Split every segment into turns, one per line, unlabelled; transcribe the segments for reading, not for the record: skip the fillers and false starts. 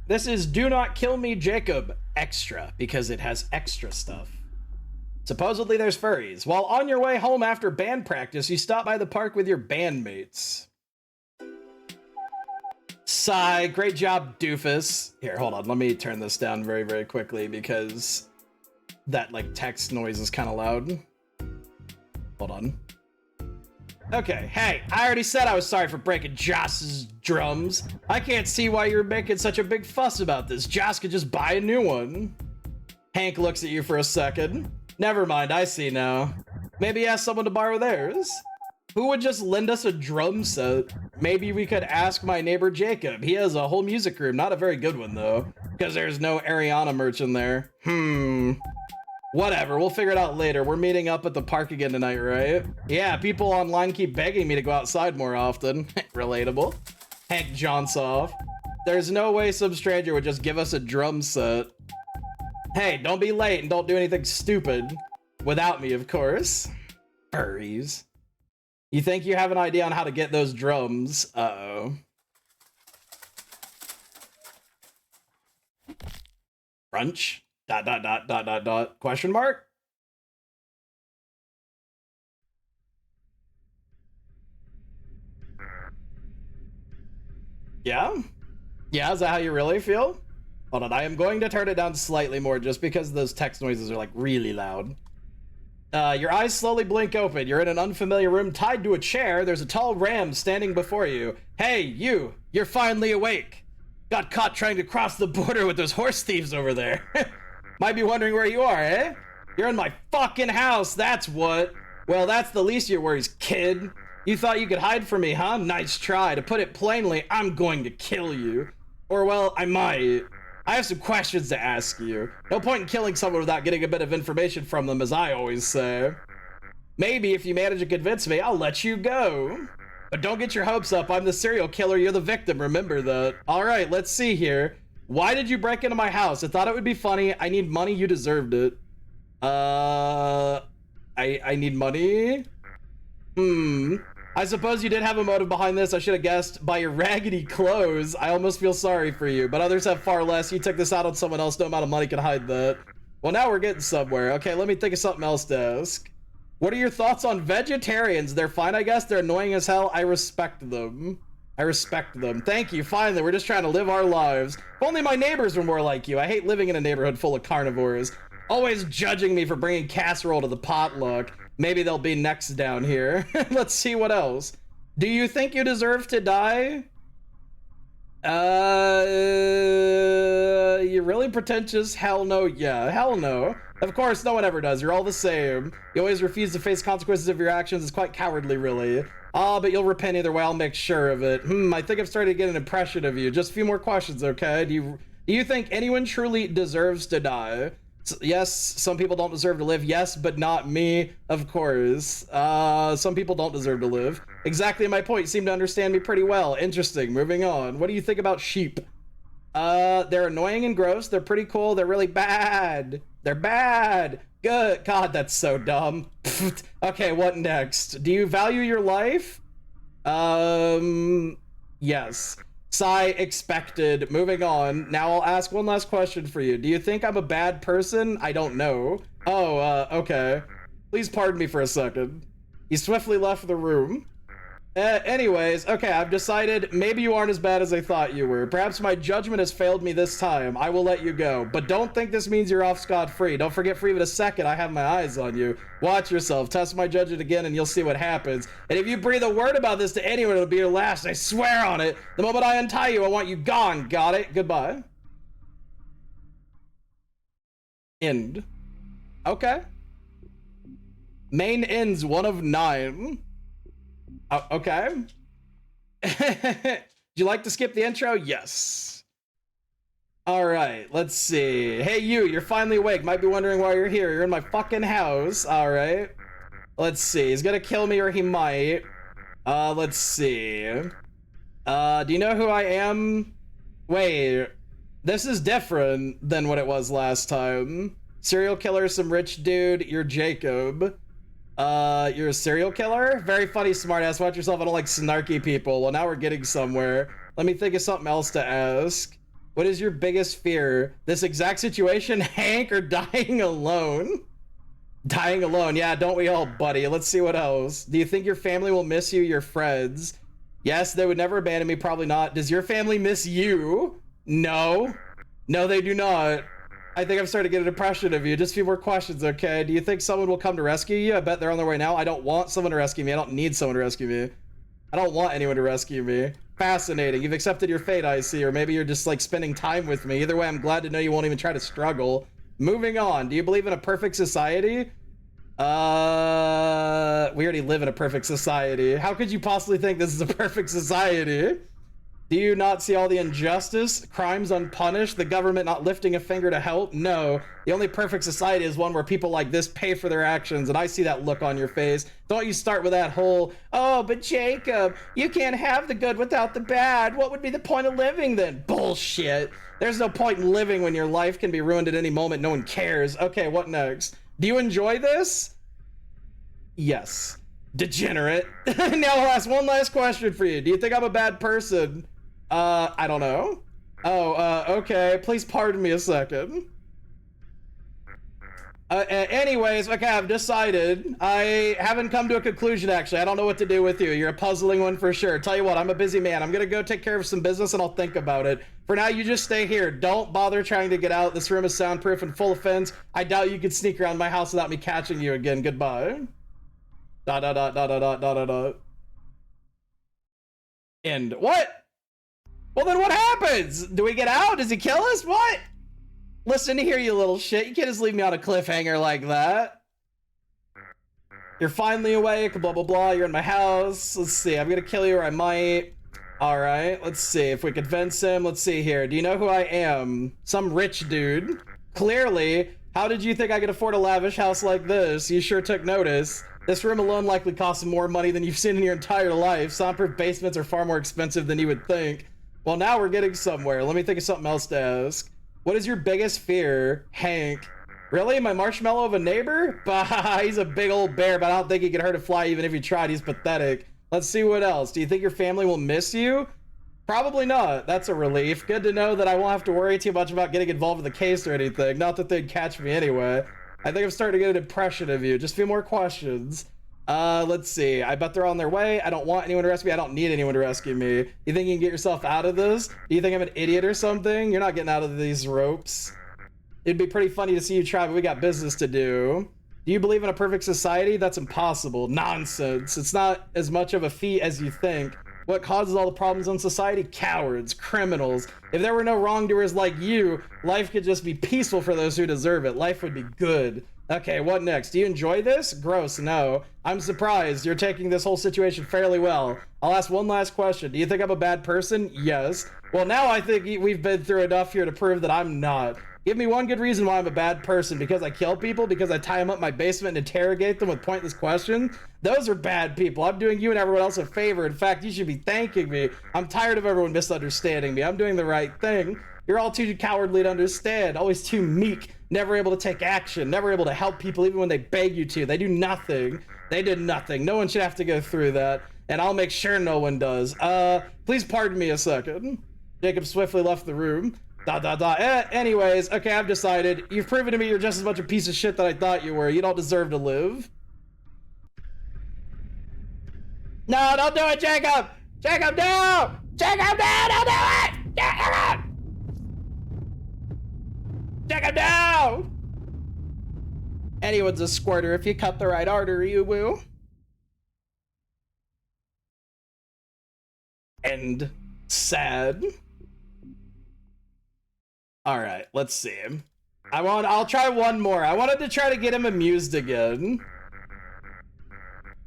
This is Do Not Kill Me Jacob Extra, because it has extra stuff. Supposedly there's furries. While on your way home after band practice, you stop by the park with your bandmates. Sigh, great job, doofus. Here, hold on, let me turn this down very, very quickly because that, like, text noise is kind of loud. Hold on. Okay, hey, I already said I was sorry for breaking Joss's drums. I can't see why you're making such a big fuss about this. Joss could just buy a new one. Hank looks at you for a second. Never mind, I see now. Maybe ask someone to borrow theirs. Who would just lend us a drum set? Maybe we could ask my neighbor Jacob. He has a whole music room, not a very good one though, because there's no Ariana merch in there. Whatever, we'll figure it out later. We're meeting up at the park again tonight, right? Yeah, people online keep begging me to go outside more often. Relatable. Hank jaunts off. There's no way some stranger would just give us a drum set. Hey, don't be late and don't do anything stupid. Without me, of course. Furries. You think you have an idea on how to get those drums? Uh-oh. Brunch? ... Question mark? Yeah? Yeah, is that how you really feel? Hold on, I am going to turn it down slightly more just because those text noises are like really loud. Your eyes slowly blink open. You're in an unfamiliar room tied to a chair. There's a tall ram standing before you. Hey, you're finally awake. Got caught trying to cross the border with those horse thieves over there. Might be wondering where you are, eh? You're in my fucking house, that's what. Well, that's the least of your worries, kid. You thought you could hide from me, huh? Nice try. To put it plainly, I'm going to kill you. Or, well, I might. I have some questions to ask you. No point in killing someone without getting a bit of information from them, as I always say. Maybe if you manage to convince me, I'll let you go. But don't get your hopes up. I'm the serial killer. You're the victim. Remember that. All right, let's see here. Why did you break into my house? I thought it would be funny. I need money. You deserved it. I need money? I suppose you did have a motive behind this. I should have guessed by your raggedy clothes. I almost feel sorry for you, but others have far less. You took this out on someone else. No amount of money can hide that. Well, now we're getting somewhere. Okay, let me think of something else to ask. What are your thoughts on vegetarians? They're fine, I guess. They're annoying as hell. I respect them. I respect them. Thank you. Finally, we're just trying to live our lives. If only my neighbors were more like you. I hate living in a neighborhood full of carnivores. Always judging me for bringing casserole to the potluck. Maybe they'll be next down here. Let's see what else. Do you think you deserve to die? You're really pretentious? Hell no. Yeah, hell no. Of course, no one ever does. You're all the same. You always refuse to face consequences of your actions. It's quite cowardly, really. But you'll repent either way. I'll make sure of it. I think I'm starting to get an impression of you. Just a few more questions, okay? Do you think anyone truly deserves to die? Yes, some people don't deserve to live. Yes, but not me, of course. Some people don't deserve to live. Exactly my point. You seem to understand me pretty well. Interesting. Moving on. What do you think about sheep? They're annoying and gross. They're pretty cool. They're really bad. They're bad. Good. God, that's so dumb. Okay, what next? Do you value your life? Yes. Sigh, expected. Moving on. Now I'll ask one last question for you. Do you think I'm a bad person? I don't know. Oh, okay. Please pardon me for a second. He swiftly left the room. Anyways, okay, I've decided maybe you aren't as bad as I thought you were. Perhaps my judgment has failed me this time. I will let you go. But don't think this means you're off scot-free. Don't forget for even a second I have my eyes on you. Watch yourself. Test my judgment again and you'll see what happens. And if you breathe a word about this to anyone, it'll be your last. I swear on it. The moment I untie you, I want you gone. Got it? Goodbye. End. Okay. Main ends 1 of 9. Okay. Would you like to skip the intro? Yes. All right, let's see. Hey, you're finally awake. Might be wondering why you're here. You're in my fucking house. All right. Let's see. He's gonna kill me or he might. Let's see. Do you know who I am? Wait, this is different than what it was last time. Serial killer, some rich dude. You're Jacob. You're a serial killer? Very funny, smartass. Watch yourself. I don't like snarky people. Well, now we're getting somewhere. Let me think of something else to ask. What is your biggest fear? This exact situation, Hank, or dying alone? Dying alone, yeah, don't we all, buddy? Let's see what else. Do you think your family will miss you, your friends? Yes, they would never abandon me, probably not. Does your family miss you? No. No, they do not. I think I'm starting to get an impression of you. Just a few more questions, okay? Do you think someone will come to rescue you? I bet they're on their way now. I don't want someone to rescue me. I don't need someone to rescue me. I don't want anyone to rescue me. Fascinating. You've accepted your fate, I see. Or maybe you're just like spending time with me. Either way, I'm glad to know you won't even try to struggle. Moving on. Do you believe in a perfect society? We already live in a perfect society. How could you possibly think this is a perfect society? Do you not see all the injustice, crimes unpunished, the government not lifting a finger to help? No. The only perfect society is one where people like this pay for their actions, and I see that look on your face. Don't you start with that whole, oh, but Jacob, you can't have the good without the bad. What would be the point of living then? Bullshit. There's no point in living when your life can be ruined at any moment. No one cares. Okay, what next? Do you enjoy this? Yes. Degenerate. Now I'll ask one last question for you. Do you think I'm a bad person? I don't know. Oh, okay. Please pardon me a second. Anyways, okay, I've decided. I haven't come to a conclusion, actually. I don't know what to do with you. You're a puzzling one for sure. Tell you what, I'm a busy man. I'm gonna go take care of some business and I'll think about it. For now, you just stay here. Don't bother trying to get out. This room is soundproof and full of fins. I doubt you could sneak around my house without me catching you again. Goodbye. ... End. What? Well, then what happens? Do we get out? Does he kill us? What? Listen here, you little shit. You can't just leave me on a cliffhanger like that. You're finally awake, blah, blah, blah. You're in my house. Let's see. I'm gonna kill you or I might. All right. Let's see if we convince him. Let's see here. Do you know who I am? Some rich dude. Clearly. How did you think I could afford a lavish house like this? You sure took notice. This room alone likely costs more money than you've seen in your entire life. Soundproof basements are far more expensive than you would think. Well, now we're getting somewhere. Let me think of something else to ask. What is your biggest fear, Hank? Really? My marshmallow of a neighbor? Bah, he's a big old bear, but I don't think he could hurt a fly even if he tried. He's pathetic. Let's see what else. Do you think your family will miss you? Probably not. That's a relief. Good to know that I won't have to worry too much about getting involved in the case or anything. Not that they'd catch me anyway. I think I'm starting to get an impression of you. Just a few more questions. Let's see. I bet they're on their way. I don't want anyone to rescue me. I don't need anyone to rescue me. You think you can get yourself out of this? Do you think I'm an idiot or something? You're not getting out of these ropes. It'd be pretty funny to see you try, but we got business to do. Do you believe in a perfect society? That's impossible. Nonsense. It's not as much of a feat as you think. What causes all the problems in society? Cowards, criminals. If there were no wrongdoers like you, life could just be peaceful for those who deserve it. Life would be good. Okay, what next? Do you enjoy this? Gross, no. I'm surprised. You're taking this whole situation fairly well. I'll ask one last question. Do you think I'm a bad person? Yes. Well, now I think we've been through enough here to prove that I'm not. Give me one good reason why I'm a bad person. Because I kill people? Because I tie them up in my basement and interrogate them with pointless questions? Those are bad people. I'm doing you and everyone else a favor. In fact, you should be thanking me. I'm tired of everyone misunderstanding me. I'm doing the right thing. You're all too cowardly to understand. Always too meek. Never able to take action. Never able to help people even when they beg you to. They do nothing. They did nothing. No one should have to go through that. And I'll make sure no one does. Please pardon me a second. Jacob swiftly left the room. Anyways, okay, I've decided. You've proven to me you're just as much a piece of shit that I thought you were. You don't deserve to live. No, don't do it, Jacob! Jacob, no! Jacob, no! Don't do it! Jacob! Jacob, no! Anyone's a squirter if you cut the right artery, you will. And sad. All right, let's see. I'll try one more. I wanted to try to get him amused again.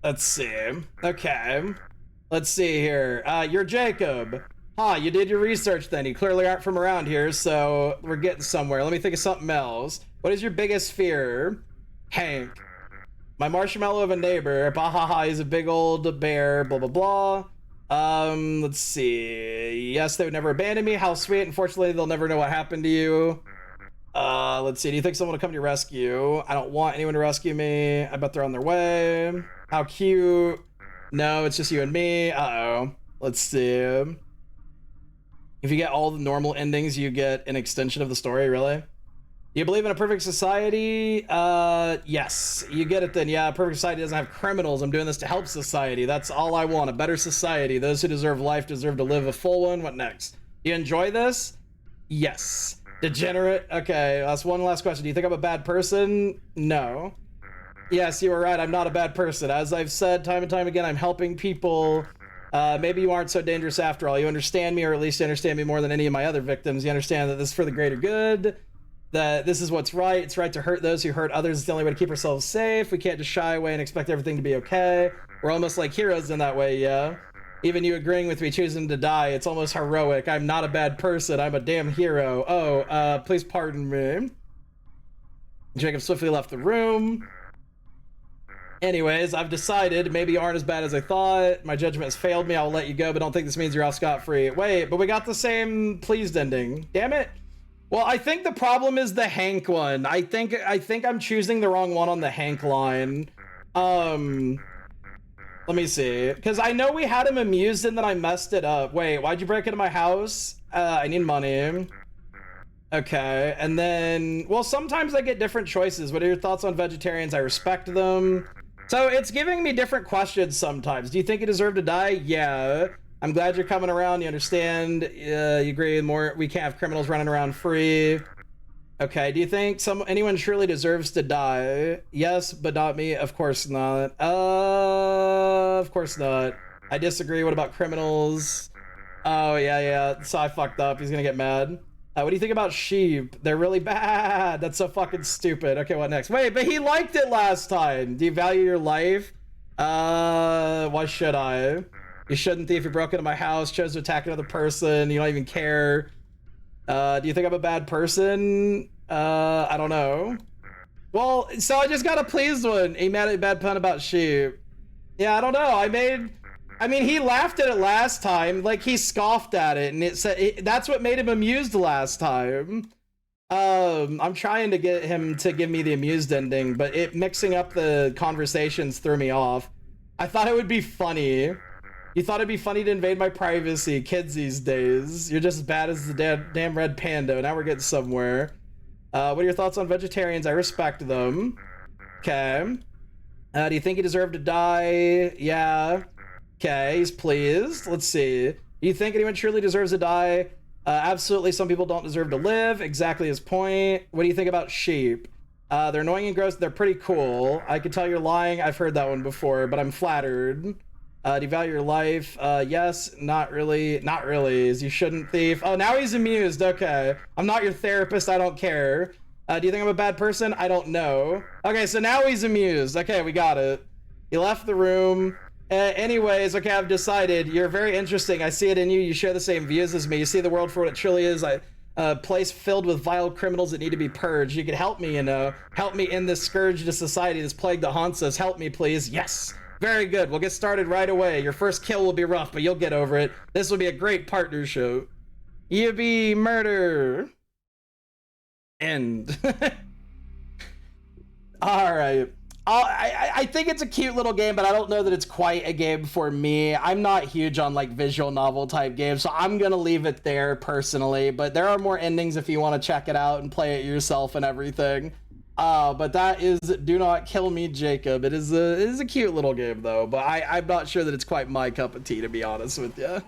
Let's see. Okay. Let's see here. You're Jacob. Huh, you did your research then. You clearly aren't from around here, so we're getting somewhere. Let me think of something else. What is your biggest fear? Hank. My marshmallow of a neighbor. Bahaha, he's a big old bear, blah, blah, blah. Let's see. Yes, they would never abandon me. How sweet. Unfortunately, they'll never know what happened to you. Let's see. Do you think someone will come to your rescue? I don't want anyone to rescue me. I bet they're on their way. How cute. No, it's just you and me. Uh-oh. Let's see. If you get all the normal endings, you get an extension of the story, really? You believe in a perfect society? Yes. You get it then. Yeah, a perfect society doesn't have criminals. I'm doing this to help society. That's all I want. A better society. Those who deserve life deserve to live a full one. What next? You enjoy this? Yes. Degenerate? Okay, that's one last question. Do you think I'm a bad person? No. Yes, you were right. I'm not a bad person. As I've said time and time again, I'm helping people. Maybe you aren't so dangerous after all. You understand me, or at least you understand me more than any of my other victims. You understand that this is for the greater good. That this is what's right. It's right to hurt those who hurt others. It's the only way to keep ourselves safe. We can't just shy away and expect everything to be okay. We're almost like heroes in that way, yeah? Even you agreeing with me choosing to die, it's almost heroic. I'm not a bad person. I'm a damn hero. Oh, please pardon me. Jacob swiftly left the room. Anyways, I've decided maybe you aren't as bad as I thought. My judgment has failed me. I'll let you go, but don't think this means you're off scot-free. Wait, but we got the same pleased ending. Damn it. Well, I think the problem is the Hank one. I think I'm choosing the wrong one on the Hank line. Let me see. Because I know we had him amused and then I messed it up. Wait, why'd you break into my house? I need money. Okay, and then... Well, sometimes I get different choices. What are your thoughts on vegetarians? I respect them. So it's giving me different questions sometimes. Do you think you deserve to die? Yeah. I'm glad you're coming around. You understand. You agree more. We can't have criminals running around free. Okay. Do you think anyone surely deserves to die? Yes, but not me. Of course not. Of course not. I disagree. What about criminals? Oh yeah. So I fucked up. He's gonna get mad. What do you think about sheep? They're really bad. That's so fucking stupid. Okay, what next? Wait, but he liked it last time. Do you value your life? Why should I? You shouldn't thief. You broke into my house, chose to attack another person. You don't even care. Do you think I'm a bad person? I don't know. Well, so I just got a pleased one. He made a bad pun about sheep. Yeah, I don't know. I mean, he laughed at it last time. Like, he scoffed at it, and it said that's what made him amused last time. I'm trying to get him to give me the amused ending, but mixing up the conversations threw me off. I thought it would be funny. You thought it'd be funny to invade my privacy. Kids these days. You're just as bad as the damn red panda. Now we're getting somewhere. What are your thoughts on vegetarians? I respect them. Okay. Do you think you deserve to die? Yeah. Okay, he's pleased. Let's see. Do you think anyone truly deserves to die? Absolutely. Some people don't deserve to live. Exactly his point. What do you think about sheep? They're annoying and gross. They're pretty cool. I can tell you're lying. I've heard that one before, but I'm flattered. Do you value your life? Yes, not really. Not really, as you shouldn't thief. Oh, now he's amused. Okay. I'm not your therapist. I don't care. Do you think I'm a bad person? I don't know. Okay, so now he's amused. Okay, we got it. He left the room. Anyways, okay, I've decided. You're very interesting. I see it in you. You share the same views as me. You see the world for what it truly is. A place filled with vile criminals that need to be purged. You can help me, you know. Help me end this scourge to society, this plague that haunts us. Help me, please. Yes. Very good. We'll get started right away. Your first kill will be rough, but you'll get over it. This will be a great partnership. Yippee, murder. End. All right. I think it's a cute little game, but I don't know that it's quite a game for me. I'm not huge on like visual novel type games, so I'm gonna leave it there personally. But there are more endings if you want to check it out and play it yourself and everything. But that is Do Not Kill Me, Jacob. It is a cute little game though, but I'm not sure that it's quite my cup of tea, to be honest with you.